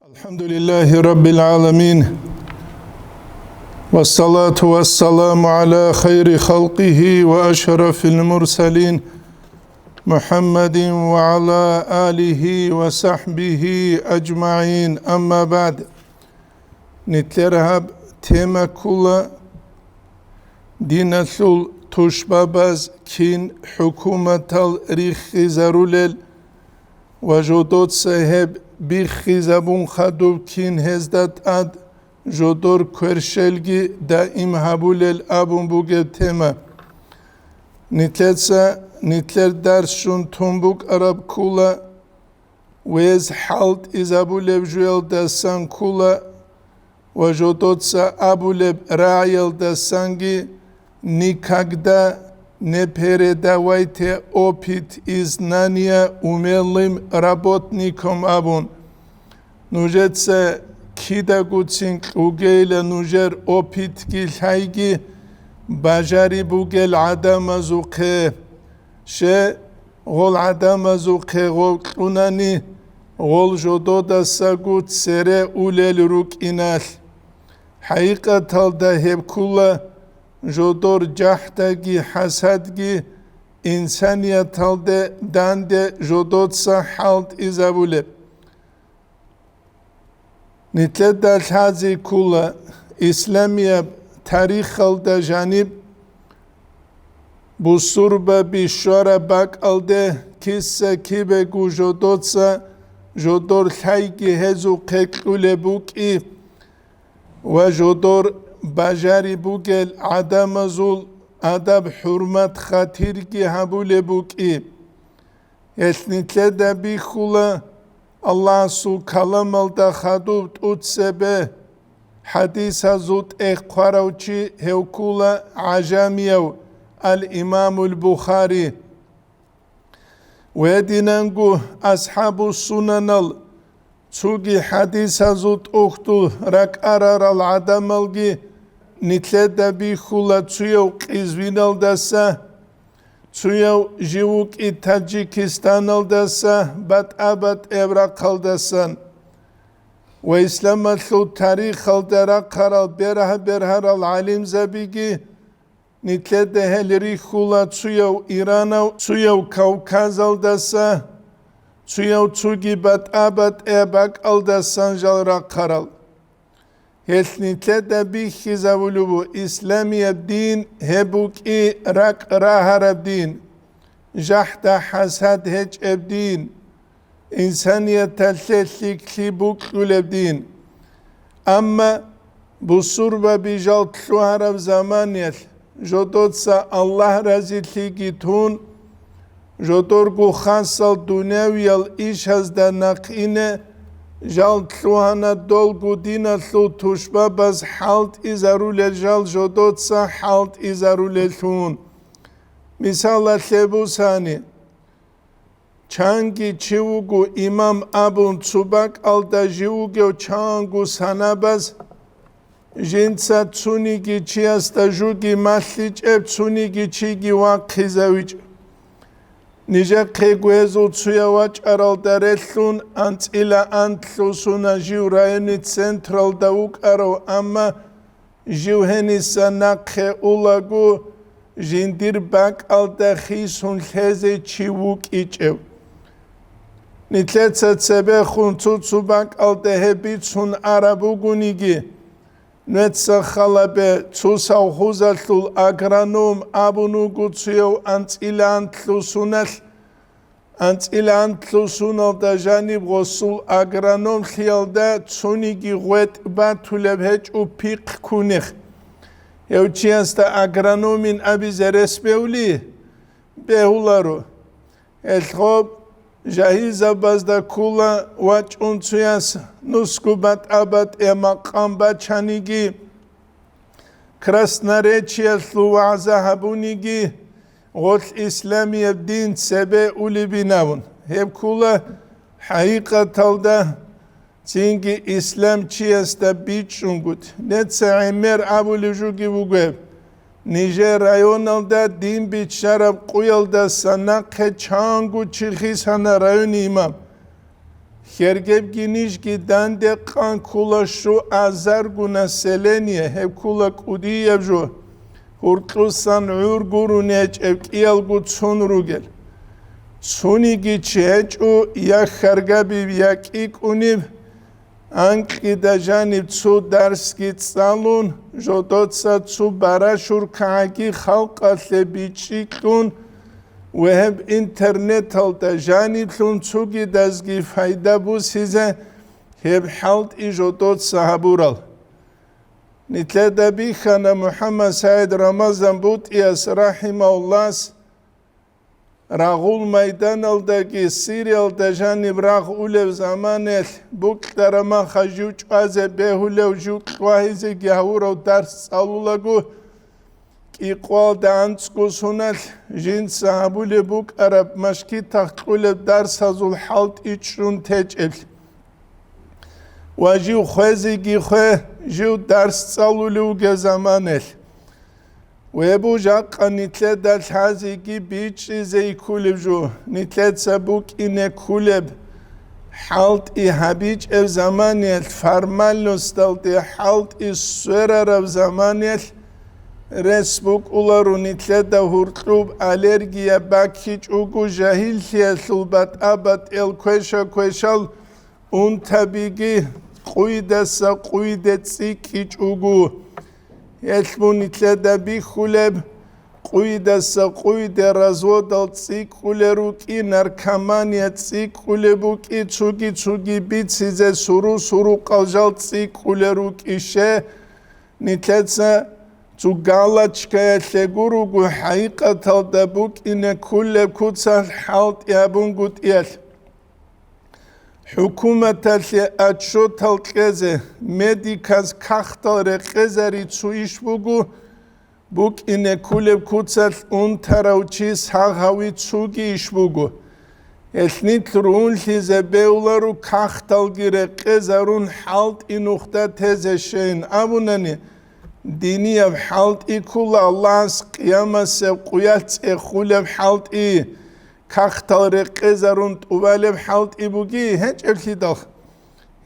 الحمد لله رب العالمين والصلاة والسلام على خير خلقه وأشرف المرسلين محمد وعلى آله وصحبه أجمعين. أما بعد نتلرهب تيما كل دينة تشبابز كين حكومة الريخ زرولل وجودات صاحب بيخي زبون خدو كين هزدت اد جودور كرشلگي دائم هبول الابون بوغل تيما نتلر درس شون تنبوك عرب كولا ويز حالت ازابول بجويل دستان كولا وجودات سا ابول رايل دستانگي никогда не передавайте опыт и знания умелым работникам абун. Нужется кидагуцин угейла нужер опыт гилхайги бажари бугел адама зуқе ше гол адама зуқе гол кунани гол жодода сагут сере улел рук инал حقیقتا هب کلا جودور جهدگی حسدگی انسانیت halde dande jodotsa halt izabule. Nitle dalhazi kula İslamiye tarih halde janib bu surba bişara bak alde kisse kibe gu jodotsa jodor haygi hezu kekule buki ve jodor بجاری بوگل عدم زول ادب حرمت خاطر کی حبول بوکی اسنیتله ده بی خولا الله سو کلام الدا خدوت اوت سبه حدیث زود اخقاروچی هوکولا عجامیو الامام البخاری ويدينانغو أصحاب السنن تسوغي حديث زود أختو رك أرار العدمالغي نتلدا بيخولا تسويو قيزوينال دسا تسويو جيوك إي تاجيكستانال دسا بات أبات إبراقال دسان وإسلام الثو تاريخ الدرا قرال برها العليم زبيغي نتلدا هلري خولا تسويو إيرانو تسويو كوكازال دسا تسويو تسوغي بات أبات إباق الدسان جالرا قرال Helnitle de bir hizavulu bu İslamiyet din hebuk i rak raharab din jahta hasad hiç ebdin insaniyet telseslik buk ulebdin ama bu surba bijal tluharab zamaniyet jodotsa Allah razilli gitun jodor gu khansal dunyaviyal iş hazda naqine جال تلوهانا دولگو دینا تلو توشبا باز حالت ایزارول جال جدود سا حالت ایزارول تون مثال لبو سانی چانگی چیوگو امام ابون تسوباک alda جیوگو چانگو سانا باز جنسا تسونیگی چی استا جوگی مالیج اب تسونیگی چیگی واقعی زویج Nice kegwezo tsuyawaç araldarellun antila antlusuna jiu rayoni central davuk aro ama jiu henisa nakhe ulagu jindir bak alda khisun kheze chivuk ichev. Nitletsa tsebe khun tsubak alda hebitsun arabugunigi. Netsa khalabe tsusaw khuzalul agronom abunu gutsuyev antila antlusunal antila antlusunal da janib ghusul agronom khiyalda tsunigi gwet batuleb hech upik kunikh yevchiasta agronomin abizerespeuli behularu elkhob jahiza bazda kula wach unsuyas nuskubat abat emaqamba chanigi krasnarechia luwaza habunigi gol islamiye din sebe ulibinavun hep kula haqiqatalda çünkü islam çiyasta biçungut netsa emer abulujugi bugeb Nijer rayonalda din biçarab quyalda sana qechangu çilxisana rayon imam Хергебгинишги данде қан кула шу азаргу население, хеб кула кудиевжу, хурклусан ургурунеч евкиалгу цунругел. Цуниги чечу я харгабив як икунив, анки дажанив цу дарски цалун, жодоца цу барашур кааги халқатле бичикун, وهب انترنت هلتا جانبلون چوگی دزگی فایده بو سیزه هب حالت ایجودوت صحابورال نتله دبی خانه محمد سعید رمضان بود ایس رحمه الله راغول میدان الدگی سیریال دجانب راغ اولو زمانه بوک درما خجوچ از بهولو جوک واحیزه گهور و درس سالولگو İqval dantskusunal jin sahabule buk Arab maşki tahtule ders hazul halt içrun tecel. Vajiu khwezi gi khwe jiu ders salulu ge zamanel. Ve bu jak nitle dal hazi gi biç ze kulevju nitlet sabuk ine kulev halt i habic ev zamanel farmal nostaldi halt i sürer ev zamanel Resbuk ularun itleda hurtlub alergiya bakhiç ugu jahilliye sulbat abat el kweşal un tabigi quydasa quydetsi kiç ugu elbun itleda bi khuleb quydasa quyde razvodal tsik uleruki narkamaniya tsik ulebuki tsugi bit size suru qaljal tsik uleruki she nitletsa zu Galachkaya seguru gu haqiqatal da buk ine kulle kutsal halt yabun gut el. Hükümetel açotal keze medikas kahtal reqezari zu işbugu buk ine kulle kutsal unterauchi sağhavi zugi işbugu. Esnit ruun lize beularu kahtal gire qezarun halt inuhta tezeşeyn abunani دینی اب حالت ای کل الله قیامت سب قیات اخول اب حالت ای کاختار قزرند اول اب حالت ای بگی هنچ افلی داخ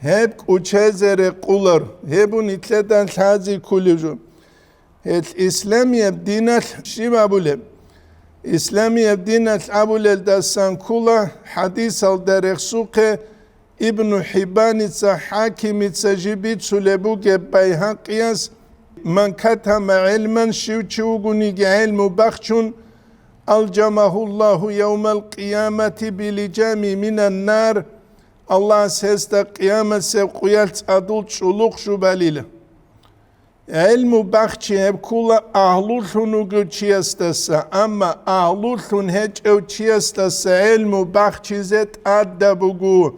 هب کوچه زر قولر هبون ایتلدن تازی کلیجون هت اسلامی اب دینت شی بابوله اسلامی اب دینت ابوله دستان کلا حدیث ال در سوق ابن حبانی تا حاکمی تجیبی تلبوگ بیهقیاس من كتم علما شوچوغني علم بخشون الجمه الله يوم القيامة بلجام من النار الله سيست قيامة سيقيالت أدول شلوخ شباليل علم بخشي هب كل أهلولون وغوشيستسا أما أهلولون هج أو چيستسا علم بخشي زت أدبوغو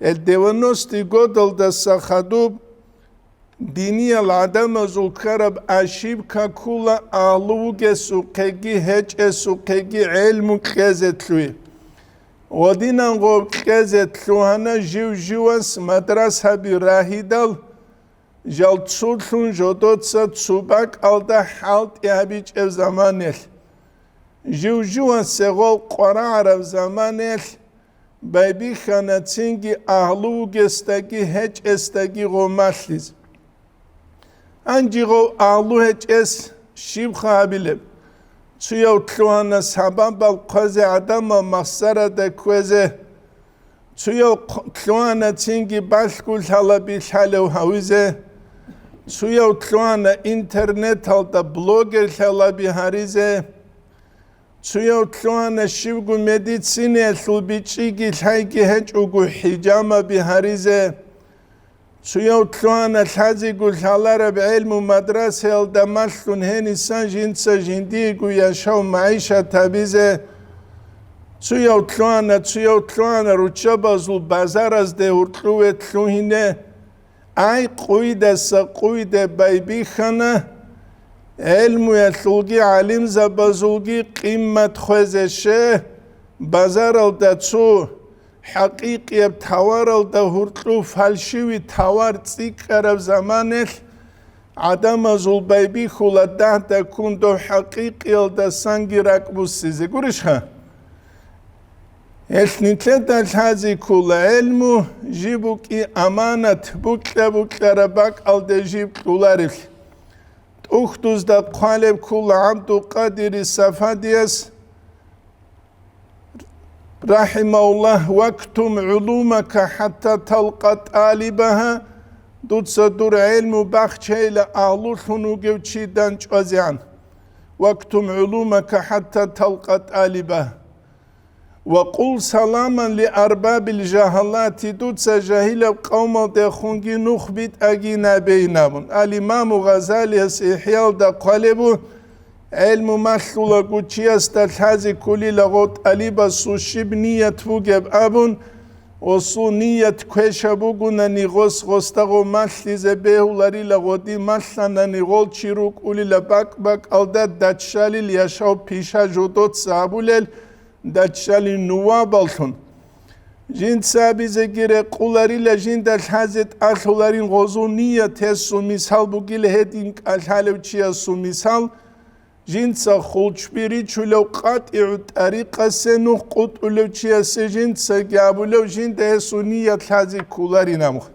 الدوانوستي قدل دسا خدوب دینی العدم زلکرب اشیب که کل آلوگ سوقگی هج سوقگی علم کزتلوی و دینان قب کزتلوهانا جوانس مدرسه بی راهی دل جل تسولتون جدود سا تسوبک alda حالت یابیچ اف زمانل جوانس سغل قرآن عرب زمانل بایبی خانتینگی آلوگ استگی هج استگی غماللیز Anjigo ağlu heçes şib khabilem. Suya utluana sabambal kwaze adama mahsara da kwaze. Suya utluana tingi başkul halabil halev havize. Suya utluana internet halda blogger halabi harize. Suya utluana şibgu meditsine sulbiçigi haygi heç ugu hijama bi harize. Suya utluana tazi gulhalara بعلم مدرسه الدمشقون هنسان جنسا جندیگو یشاو معیشة تبیزه سویا utluana روچا بازول بازار از ده ارتلوه تلوهینه ای قویده سا قویده بایبی خانه علم یتلوگی علم زبازولگی قیمت خوزشه بازار الدتسو حقیقی تاور ده هرتلو فالشوی تاور تیک عرب زمانه عدم زول بایبی خلده ده کندو حقیقی ده سنگی رکبو سیزه گورش ها النتلت الحازي كل علم جيبك أمانة بكلا ربك الدجيب كلارف أختوز دا قالب كل عبد قادر السفاديس رحمه الله واكتم علومك حتى تلقى طالبها دوت صدور علم بخشي لأهل خنوغ وشيدان جوزيان واكتم علومك حتى تلقى طالبها وقل سلاما لأرباب الجهلات دوت جاهل قوم دخونجي نخبت أجينا بينهم الإمام غزالي إحيال دا قالبو علم مخلوق قوتشياس تلحازي كل لغوت أليبا سوشيب نية فوقب أبون وصو نية كوشابوغونا نيغوس غوستاغو مخلي زبيهو لاري لغودي مخلنا نيغول چيروك أولي لباك ألداد داتشالي ليشاو بيشا جودوت سابوليل داتشالي نوابالتون جين سابي زغيري قولاري لجين دالحازت أخولارين غوزو نية تسو مثال بوغيل هدين ألحالو چياسو مثال جنسا خلچبيري چولو قاطع طريقة سنو قطولو چياسي جنسا جابولو جن دهسو نية لحازي كولاري نامخ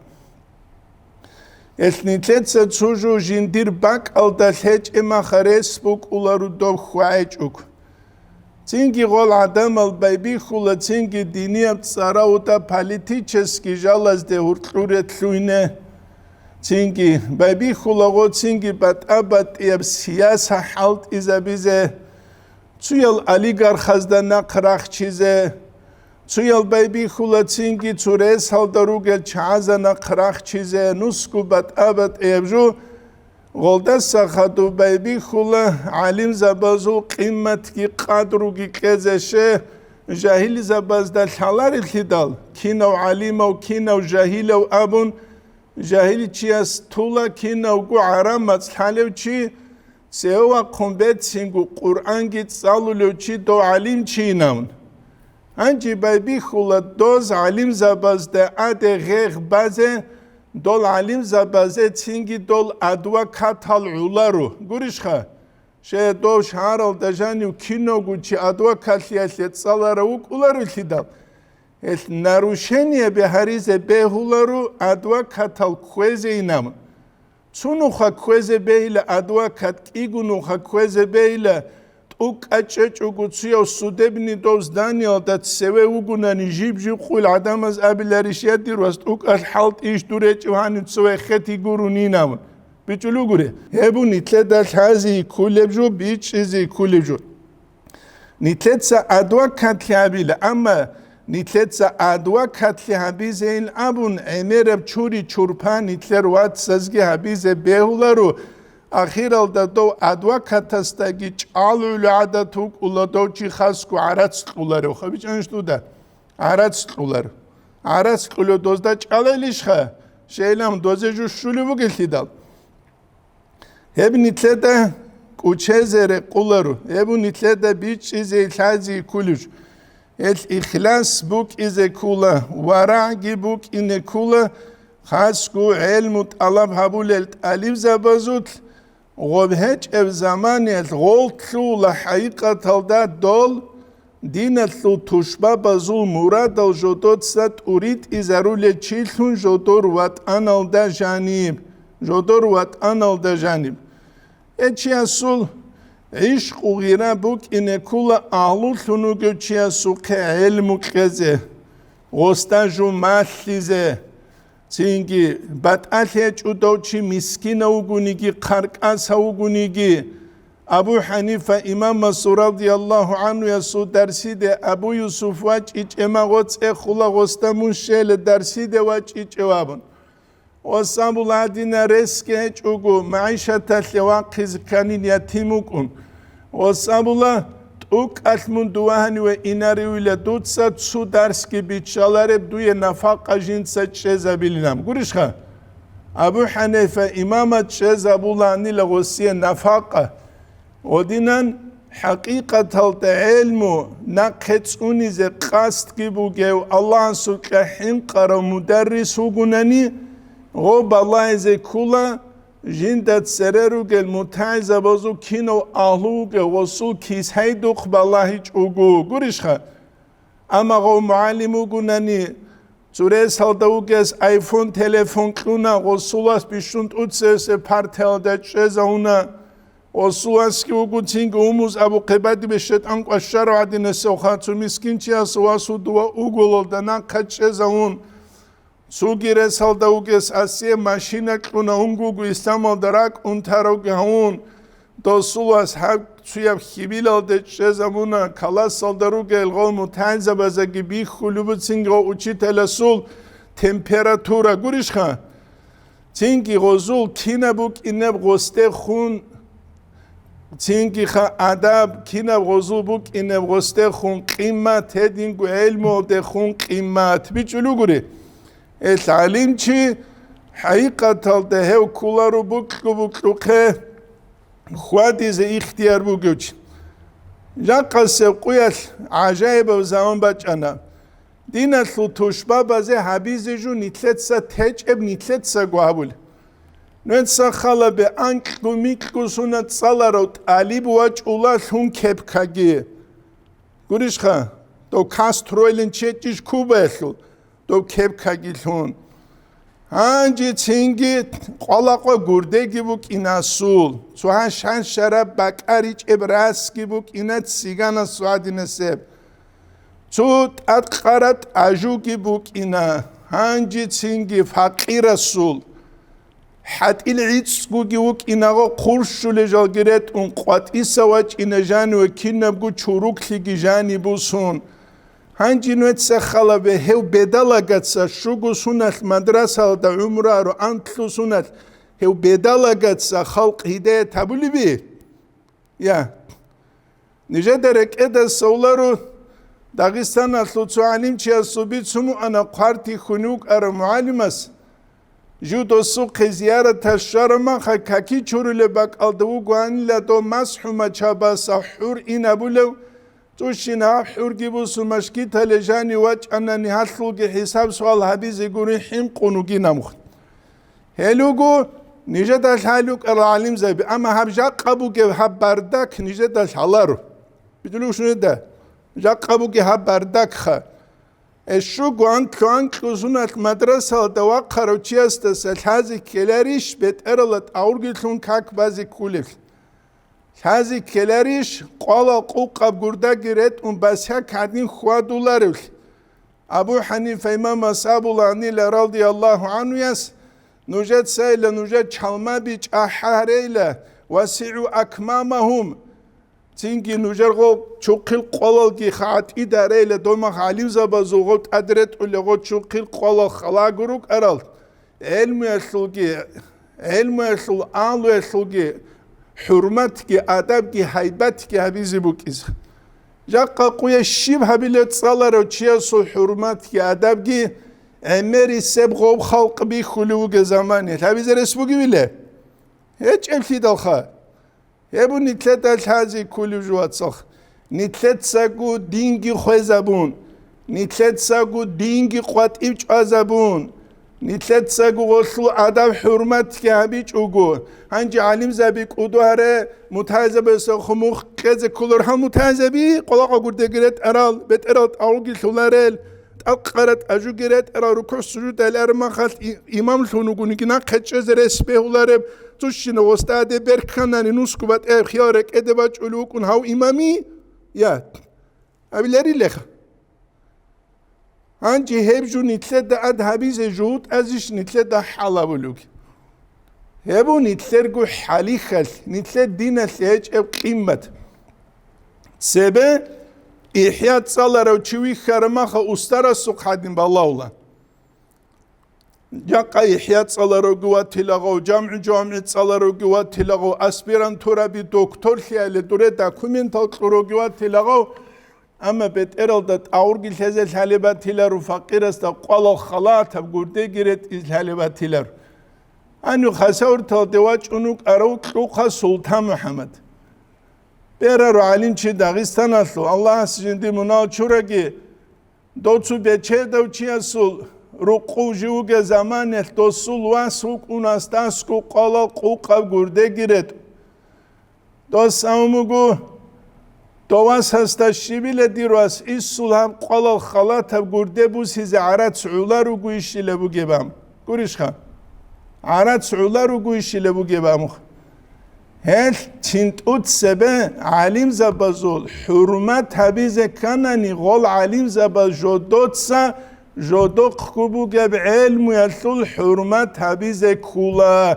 النتلتسا تسوجو جندير باك الدالهج اما خريس بوك اولارو دو خواهج اوك تنگي غول عدم البايبي خولا تنگي دينية بتصاراو دا پاليتيچسكي جالز ده هرطلورت لوينه تنگي بايبي خلاغو تنگي بات ابات يب سياسة حالت إذا بيزه تيال أليغار خزدا نقراخ چيزه تيال بايبي خلا تنگي توريس حال داروغل چعازا نقراخ چيزه نسكو بات ابات يبجو غلده ساخدو بايبي خلا علم زبازو قيمت كي قدرو كي كزشه جاهل زباز دال حالار الخدال كينو عليمو كينو جاهلو أبون جاهلی چی است طولا کی نوگو عرام مصحلو چی سیوا قنبت سینگو قرآن گیت سالولو چی دو علیم چی نمون انجی بایبی خولا دوز علیم زبازده عده غیغ بازه دول علیم زبازه سینگی دول ادوا کتال عولارو گوریش خواه شه دو شهارال دجانیو کی نوگو چی ادوا کتلیت سالارو اولارو لیدال нарушение бехаризе бехулару адвокат алквезе инам цуну хаквезе бейла адвокат игуну хаквезе бейла тук ачачугу цио судебни доз даниал дат севе угунани жибжи қул адамаз абиларишият дирваст тук алхалт иш дуречу хани цуе хети гурунинам бичулу гуре хебу нитледал хази кулебжу бичизи кулебжу нитледса адвокат лябила ама نتلتسا أدوكات لحبيزه الأبون عميرب چوري چورپا نتلر وات سزگي حبيزه بيهولارو أخير الدادو أدوكات تستاگي چالو العادتوك أولادو چي خاسكو عراتس قولارو خبيچ انشتو دا عراتس قولارو عراتس قولو دوزدا چاله ليشخه شيلام دوزه جو شولو بگلتي دال هب نتلتا كوچه زره قولارو هبو نتلتا بيچ چيزه الحازي كولوش الإخلاص بوك إذا كولا ورعي بوك إن كولا خاسكو علم طلب هبول الألف زبازوت غبهج اف زمان الغولتلو لحقيقة الدات دول دينتلو تشبه بزول مراد الجدود ست أريد إزارو لچيلون جدور وات أنال دا جانب جدور وات أنال دا جانب اتشي أسول عشق وغيره بوك إن كل أهلو ثنوغو چيا سوق علم كزه غستاجو ماليزه تينجي بات ألهج ودوچي مسكين وغنيجي قرق أسا وغنيجي أبو حنيفة إمام مسور رضي الله عنه يسو درسي ده أبو يوسف واج إج إما غوص إخولا غستامون شيل درسي ده واج إج إوابن وصابو العدين رسكي هج وغو معيشة الواقز كانين يتيموكون وصابو الله توك أثمون دوهاني وإناري ولا دوتسا تسو درسكي بيتشالارب دوية نفاق جنسا تشيزا بلنام قرشخا أبو حنيفة إمامة تشيزا بولاني لغوصية نفاقة ودينان حقيقة العلم نقصوني زي قاست كيبوغيو الله سوكا حنقر مدرس وغناني غوب الله زي كولا جندت سرروغ المتعزة بازو كينو أهلوغ وصول كيس هيدوخ بالله جوغو قرشخا اما غو معلمو گونانی زوره سالداوگز آیفون تلفون کلونا غسولاس بیشوند اوتسس پارتل دچز اونا غسولاس کی وگو تینگ اوموز ابو قبادی بشت انق اشار عدین سوخاتو مسکین چیا سواسو دوا اوگولو دنا کچز اون سوگیره سالداوگز آسیه ماشینه کلونا اونگو استعمال دراک اون تاروگ هون دوسولاس هب سویا خیبیل دچز اونا کلاس سالداروگل غو متنز بازگی بی خلوب تینگ او چی تلسول تمپراتورا گوریش خان تینگی غزول کینه بوک اینه غسته خون تینگی خا ادب کینه غزول بوک اینه غسته خون قیمت هدینگو علم ده خون قیمت بیچلو گوری العلم چی حقیقت ده هو کولارو بوک که خوادی ز اختیار بوگوچ جا قصه قویت عجایب و زمان بچانا دینت لو توشبا بازه حبیزه جو نیتلت سا تج اب نیتلت سا گوابول نوید سا خالا به انک گو میک گو سونت سالا رو تعلیب واج اولا هون کپ کگیه گوریش خواه دو کاسترویلن چیچیش کوبه اخل دو کپ کگیل هون هنجی چینگی قلاقا گردگی بوک اینا سول سو ها شن شرب بکریچ ابراسکی بوک اینا سیگانا سوادی نسب سو اتقارت اجوگی بوک اینا هنجی چینگی فقیر سول حتی العیدس گوگی بوک اینا قرش شوله جال گرد اون قواتی سواج اینا جانو کینه بگو چروک لیگی جانی بوسون هنجی نوید سخالا به هیو بدالا گتسا شوگو سونت مدرسه دا عمره رو انتلو سونت هیو بدالا گتسا خلق هدایه تبولی بی یا نجا درک ادا سولا رو داغستان اصلو تو علیم چی از صوبید سمو انا قارتی خنوک ار معلم است جو دوستو قزیاره تشار من خا ککی چورو لبک الدو گوانی لدو مسحو مچابا سحور این ابولو توشينا حورجي بوسو مشكي تلجاني واج أنا نهاتلوجي حساب سؤال حبيز يقولي حين قنوجي نمخ هلوجو نجد الحالوك العليم زي أما هبجا قبوجي هبردك نجد الحلارو بدلو شنو ده جا قبوجي هبردك خا الشو قوان كان كوزونة المدرسة دواق خروتشي استسل هذه كلاريش بتقرلت أورجي ثون كاك بازي كولف هذه كلاريش قال قوقا بقردا جريت بسها كادين خوادولارو أبو حنيفة إمام أصحاب الله رضي الله عنه يس نوجد سيلة نوجد شلما بيج أحاريلة وسعوا أكمامهم تينجي نوجد غو شوقل قلال جي خات إداريلة دوما خاليم زبازو غوت أدرت أولي غوت شوقل قلال خلاقروك أرال علم يسلوكي آلو يسلوكي حرمت کی ادب کی هیبت کی حبیزی بوکیز جاقا قوی شیب حبیلت صالر و چیه سو حرمت کی ادب کی امری سب غوب خلق بی خلوگ زمانی حبیز رسبوگی بیله هیچ امفی دلخواه هبو نیتلت الحازی کلو جوات سخ نیتلت ساگو دینگی خواه زبون نیتلت ساگو دینگی قوات ایبچ آزبون نیتلت ساگو غسلو ادب حرمت که هبیچ اوگو هنجی علیم زبی کدو هره متعذب سخموخ کز کلر هم متعذبی قلاقا گرده گرد ارال بت ارال آوگی سولارل اقرت اجو گرد ارال رکوع سجود الارمان خالت امام سونگونی که نقشه زرسبه ولاره توشین وستاده برکنانی نسکو بات خیارک ادباج علوکون هاو امامی یا ابیلری لخ هنجی هبجو نیتلت دا اد حبیز جود ازش نیتلت دا حالا بلوک هبو نیتلت گو حالی خل نیتلت دین سیج اب قیمت سبه احیات سالا رو چوی خرمخ استرا سوق حدین بالله الله جاقا احیات سالا رو گوات تلقو جامع سالا رو گوات تلقو اسپیرانتورا بی دکتر خیاله دوره داکومنتال رو گوات تلقو اما بيت ارلدت اورجي الهزل الحالبات تيلر فقير است قال الخلاط بقولدي جريت الحالبات تيلر انو خسور تودواج انو اروك روخ سلطان محمد بيرر علم چه داغستان اصل الله سجندي منا چورگي دوتسو بچه دو چي اصل رقو جوگ زمان دوسول واسوق اون استاسكو قال قوق بقولدي جريت دوس اموگو دوس هستا شبیل دیروس ایسول هم قلال خالات هم گرده بوس هیز عرد سعولا رو گویشی لبو گبام گوریش خان عرد سعولا رو گویشی لبو گبام هل تنتوت سبه علیم زبازول حرمت حبیز کننی غال علیم زباز جدود سا جدوق کبو گب علم یلتول حرمت حبیز کولا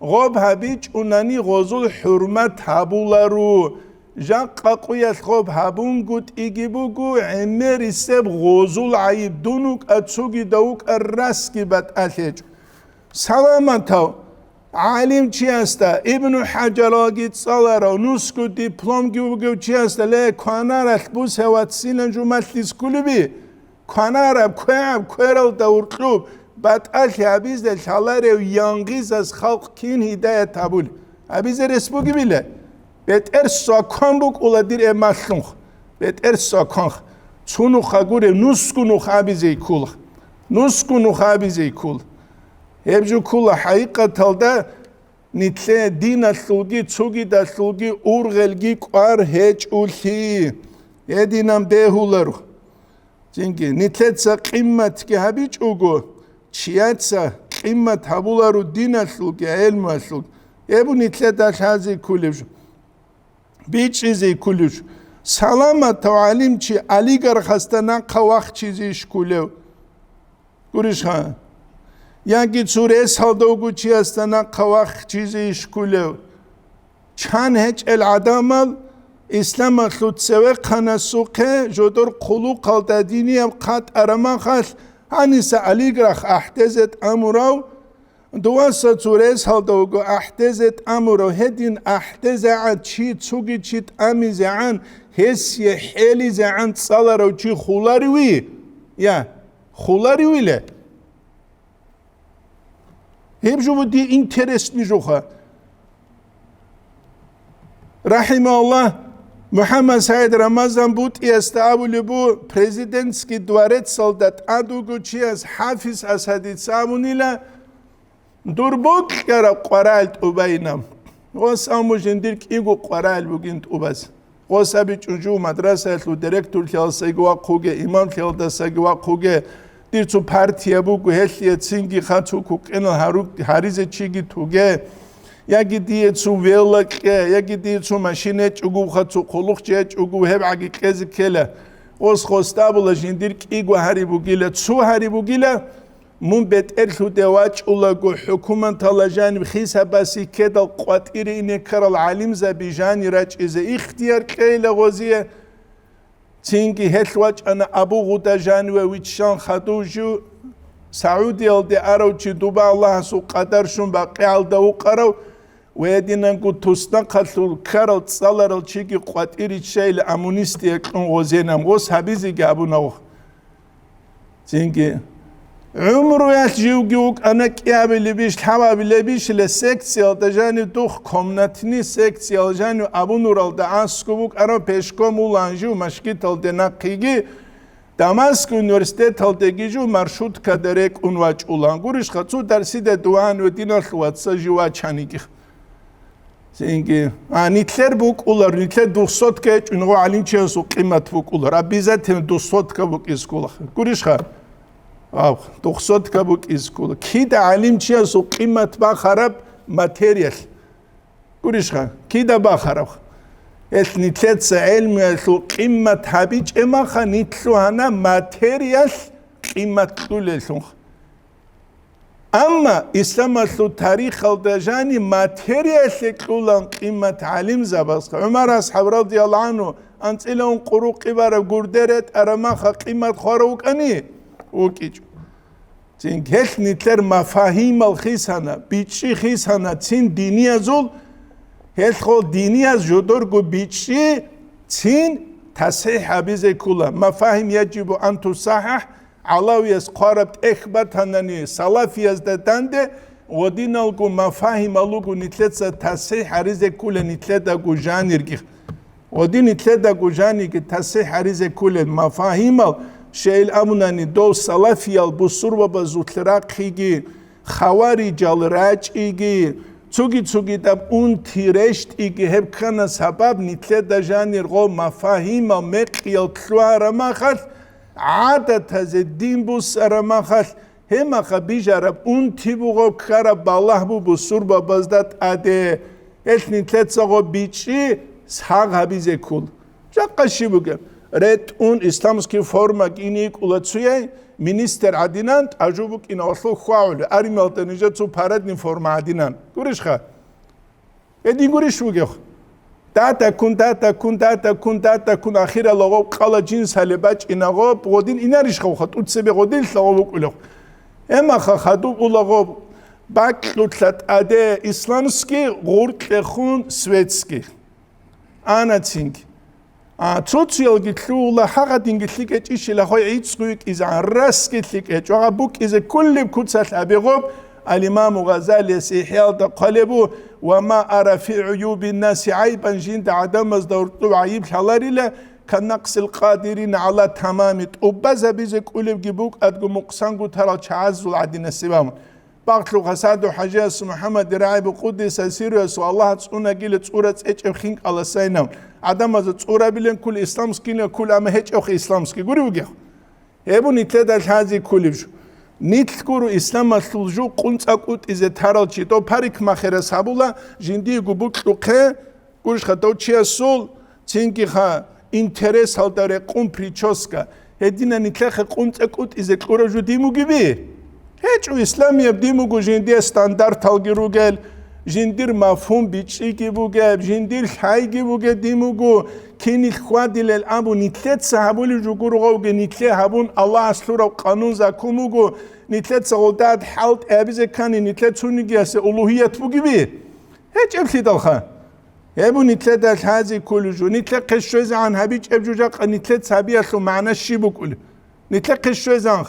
غاب حبیج اونانی غزول حرمت حبولا رو جان قاقویت خوب هبون گوت ایگی بگو عمر سب غزول عیب دونوک اتسوگی دوک الرسکی بد اتیج سلامتاو عالم چی هستا ابن حجر آگید سالارا نوسکو دیپلوم گیو چی هستا لی کانارت بوس هوات سیلن جو مجلس کلوبی کانارم کویرال دور کلوب بد اتیج عبیز دل شالار یانگیز از خلق کین هدایت تابول عبیز رسبوگی بیله bet sakon buk uladir emasnuk bet sakon çunu khagure nuskunu khabize kul nuskunu khabize kul hebju kul haqiqatalda nitle dina sugi çugi da sugi urgelgi qar heç ulhi edinam dehular çünkü nitletsa qimmat ki habiç ugu çiyatsa qimmat habularu dina sugi elma sugi ebu nitlet hazi kulevju bir çizi kulur. Salamat alim çi Ali garxastana qawaq çizi şkulev. Guriş ha. Yani sure saldogu çi astana qawaq çizi şkulev. Çan heç el adamal İslam aslut seve kanasuqe jodur qulu qaldadini am qat arama khas hanisa Ali garx ahtezet amurav دواسة سوريس هالدوغو احتزت امرو هدين احتزعت چي تسوغي چيت امي زعان هسي حيلي زعان تصالارو چي خولاري وي يا خولاري وي له هيب جو دي انترست نجوخا رحمه الله محمد سعيد رمضان بوت يستعبولي بو بريزيدنتسكي دوارت سلدت ادوغو چي از حافظ اسدي ساموني له Durbuk yara qaralt ubaynam. Gos amujendir ki igu qaral bugün ubas. Gos abi çocuğu madrasa lu direktör khalsa igwa quge imam khalda igwa quge dirçu partiya bu heliye singi khatu ku qenal haruk harize çigi tuge ya gidiye zu velak ya gidiye zu maşine çugu khatu quluq çe çugu heb agi qez kele. Gos khostabula jendir ki igwa hari bugile su hari bugile mun beter şu devaç ulagu hükümet alacağını xisa basi kedal qatiri ine karal alim zabijani raç ize ihtiyar keyle goziye çünkü helvaç ana abu gudajan ve viçşan khaduju Saudi aldı aroçi duba Allah su qadar şun baqi alda u qarav ve dinan ku tusna qatul karal salaral çiki qatiri şeyle amunistiye qon gozenam gos habizi gabuna çünkü عمره يجيوك أنا كيابي بيش حبابي لبيش لسكسيال دجاني دوخ كومناتني سكسيال جاني أبو نورال دا أسكوبوك أنا بيشكو مولانجو مشكيتال دناقيجي داماسك üniversitetal دگيجو مرشود كدريك unvaç ulan guriş خاتسو درسي de duan ve dinar xvatsa jiva çanigi Çünkü nitler buk ular nitler 200 keç üngo alim çesu kıymet buk ular abizat 200 kabuk iskula guriş kha 200 kabuk iskula ki de alim çesu kıymet ba kharab materyal guriş kha ki de ba kharab es nitlet sa ilmi su kıymet habic ema kha nitlu hana materyal kıymetli lesun Ama İslam aslu tarih aldajani materyallik olan kıymet alim zabaska. Ömer ashab radiyallahu anhu antilon quruq ibara gurderet arama kıymet kharuq ani okic. Çünkü her nitler mafahim al khisana biçi khisana çin dini azul her xol dini az jodur go biçi çin tasih bize kula mafahim yacibu an tusahah Alaviyas qarab ehbat hanani salafiyas da dande ودينال کو مفاهیم algu nitletsa tasih harize kule nitleda gujanirgi ودي nitleda gujani ki tasih harize kule mafahim al şeyl amunani do salafiyal bu surba bazutrak khigi khawari jal rajigi Zugi dab untirecht igeheb kana sabab nitle dajani rgo mafahima meqiyal tluara machal عادت از دین بو سرمخل هم خبیجرب اون تیبو خراب بالله بو سر با بازدات اده اتنی تلتساقو بیچی ساق هبیزه کل جا قشی بگم رد اون اسلامسکی فرمک اینی کلاتسویه مینیستر عدیناند اجوبک این اصلو خواهل اریمالت نجات سو پارد نی فرم عدیناند گوریش خواه ادین گوریش بگم داتا کن آخر لغو قال جنس هلباج ایناغو بودین ایناریش خواهد اون سبی قدیل لغو بکلو اما خدو لغو باکلوتلت اده اسلامسکی غورت خون سویتسکی آنا تینگ توتیل گیتلو لحاق دینگیتلیک ایشی لخوی ایتسقویک از عن رسکیتلیک ایچ وقا بوک از کلی بکوتسات ابیغوب الإمام غزالي سيحيال قلبه وما أرى في عيوب الناس عيبا جند عدم دورتو عيب حلاري كنقص القادرين على تمام وبزا بيزك قلب جيبوك أدقو مقصانقو ترى تعزل عدين السبام باقتلو غسادو حجاس محمد رعيب قدس سيرو يسو الله تسونا قيلة تسورة تسيج خينك على سينام عدم از تسورة بلين كل إسلامسكي كل أما هيج أخي إسلامسكي قولي وقيخ يبو نتلاد الحازي كلبجو نيتكورو إسلام الثلجو قنت أكوت إذا تارال چيتو پاريك مخير سابولا جندي قبوك لقه قولش خطو چيا سول تنكي خا انترس هل داره قم پريچوسكا هدينا نتلخ قنت أكوت إذا تلورا جو ديمو جبه هيچو إسلامي يبديمو جو جندي ستاندارد تلگيرو گل جندير مفهوم بيچي گبو گب جندير حي گبو گب ديمو جو كيني الخوادي للأبو نتلت سهبولي جوغورو غوغي نتلت هبون الله أسلورا وقانون زاكومو جو نتلت سغلداد حالت أبيزة كاني نتلت سونيجي أسي ألوهيات بو جبي هيج أبسي دالخا يبو نتلت الحازي كل جو نتلت قشوز عن هبيج أبجو جاق نتلت سابي أسلو معنا الشيبو كل نتلت قشوز عن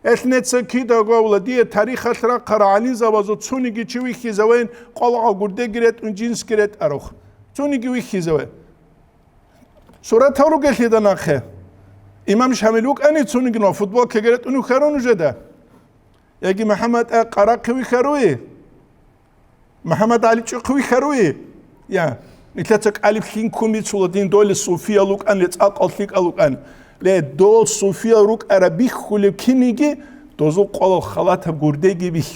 اثنت سكيدا قولا دي تاريخ أسرا قرعالين زوازو تسونيجي چوي خيزوين قلعا قرده گرت ون جنس گرت أروخ تسونيجي وي خيزوين سورة تورو قلت ناخه إمام شاملوك أني تسونيجنا فوتبول كجرت أنو خارونو جدا يجي محمد قراقي خروي محمد علي قوي خروي يا نتلاتك ألف خين كومي تسولدين دول الصوفيا لوك أن يتأقل فيك ألوك أن لا دول صوفيا روك أرابيخ خلو كينيجي دوزو قال خلاتها قرديجي بيخ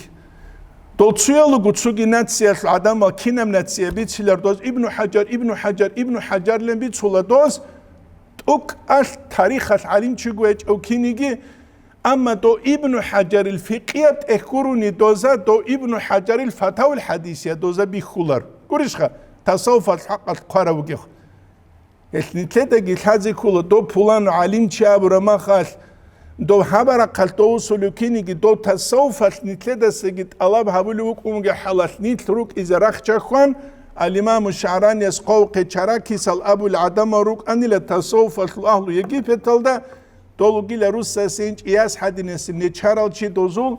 دول تسويلو قدسوغي ناتسيا العدم كينم ناتسيا بيتسيلر دوز ابن حجر لن بيتسولا دوز توك أش تاريخ العلم تشيقويج أو كينيجي أما دو ابن حجر الفقهية تأخروني دوزا دو ابن حجر الفتاوى الحديثية دوزا بيخولر قريشخا تصوف الحق القرى وقيخ نتلتا قيل هذه كله دو بولان علم تشاب رما خال دو حبر قلتو سلوكيني دو تصوف نتلتا سجد الله بحبولي وكومجا حلال نتلوك إذا رخ جاخوان الإمام الشعراني يسقو قيشراكي سال أبو العدم روك أني لتصوف الأهل يجي في تلدا دولو گیل روسا سینج ایاس حدی نسی نچارال چی دوزول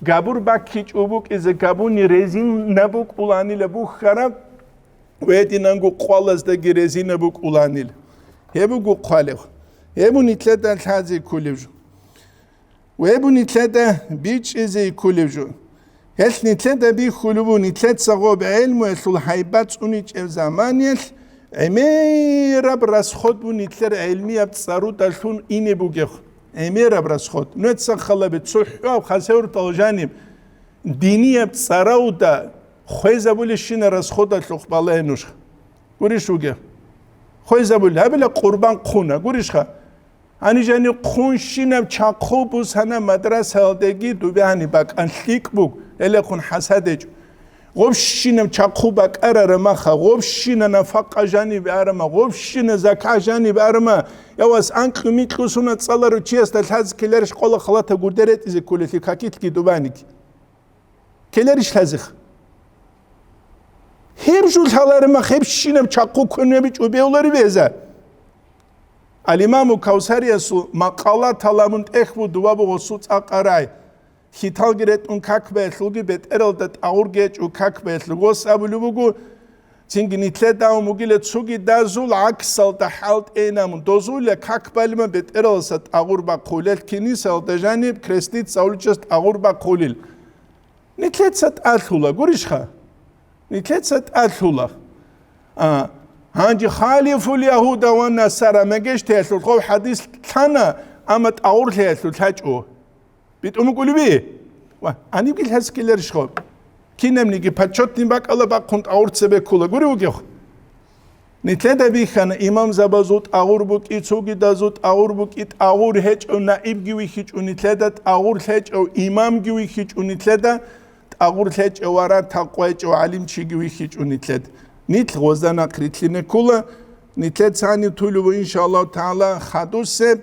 گابور باکیچ اوبوک از گابونی رزین نبوک اولانیل بوک خراب ویدی نانگو قوالز دگی رزین نبوک اولانیل هبو گو قاله هبو نیتلت الحازی کلیوجو وهبو نیتلت بیچ ازی کلیوجو هل نیتلت بی خلوبو نیتلت سغوب علم و اصل حیبت اونیچ او زمانیل امير برس خود بو نتلر علمي ابتصارو دلتون اینه بوگه امير برس خود نتسان خلا بتصحوا وخسور طاجانب ديني ابتصارو دا خويزه بولشين رس خود دلخ بالله نوش گوريش وگه خويزه بول هبل قربان قونه گوريش خا هني جاني قونشينم چاقو بوس هنا مدرسه هالدگي دوبه هني باك انليك بوگ اله خون حسدج غوشينم چاقوبك أرما خا غوشينا نفقة جانب أرما غوشينا زكاة جانب أرما يواس أنك ميتلو سنة تصالر وشيست الحز كلارش قول خلاطة قدرت إذا كلتي كاكيت كي دوبانك كلارش لازخ هيبجو الحلارما خيبشينم چاقو كنو بيج وبيولاري بيزا الإمام كوثري يسو مقالات تلامنت إخبو دوابو وصوت أقراي خيتال گرت اون کاک بهتلگی بهت ارالدت آور گیج و کاک بهتلگوس ابلو بگو تینگ نیتله داو مگیل تسوگی دازول عکسال دحالت اینامون دازول کاک بالما بهت ارالست آور با قولل کنی سال دجانب کرستیت سالچست آور با قولل نیتله ست آتولا گوریش خا نتلت ست أثولة هانجي خالف اليهود والنصارى ما جيش تأثل خو حديث ثنا أمت أور تأثل تاجو بيتقوم يقولوا بيه أنا بقول هسكيلر شخو كنا منيجي بتشوت نباك الله بقى كنت أور تسبب كله قولي وجهه نتلت بيخنا إمام زبازوت أور بوك إتسوجي دازوت أور بوك إت أور هج أو نائب جوي هج ونتلت أور هج أو إمام جوي هج ونتلت أور هج أو ورا تقوى أو علم شيء جوي هج ونتلت نتل غزنا قريتلنا كله نتلت ثاني طلوا إن شاء الله تعالى خدوس سب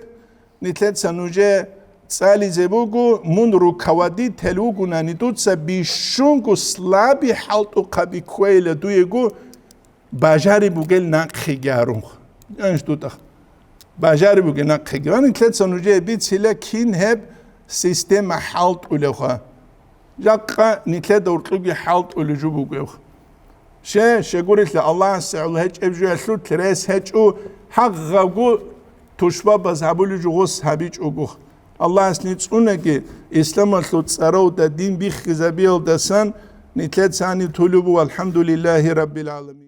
نتلت سنوجه سالي زبوجو من ركوادي تلوجو نانيتوت سبيشونجو سلابي حالتو قبي كويل دويجو باجاري بوجل ناقخيجارون يعني شتوتخ باجاري بوجل ناقخيجارون نتلت سنوجه بيت سلا كين هب سيستم حالت أولوها جاقا نتلت دورتلوجي حالت أولوجو بوجو شغورت الله سعول هج ابجو اسلو تريس هج او حق غو تشبا بزابول جوس هبيج اوغو الله اسنيت اونگي اسلام اسلو صارو د دين بيخ زبيل دسن نتلت ثاني طلبوا والحمد لله رب العالمين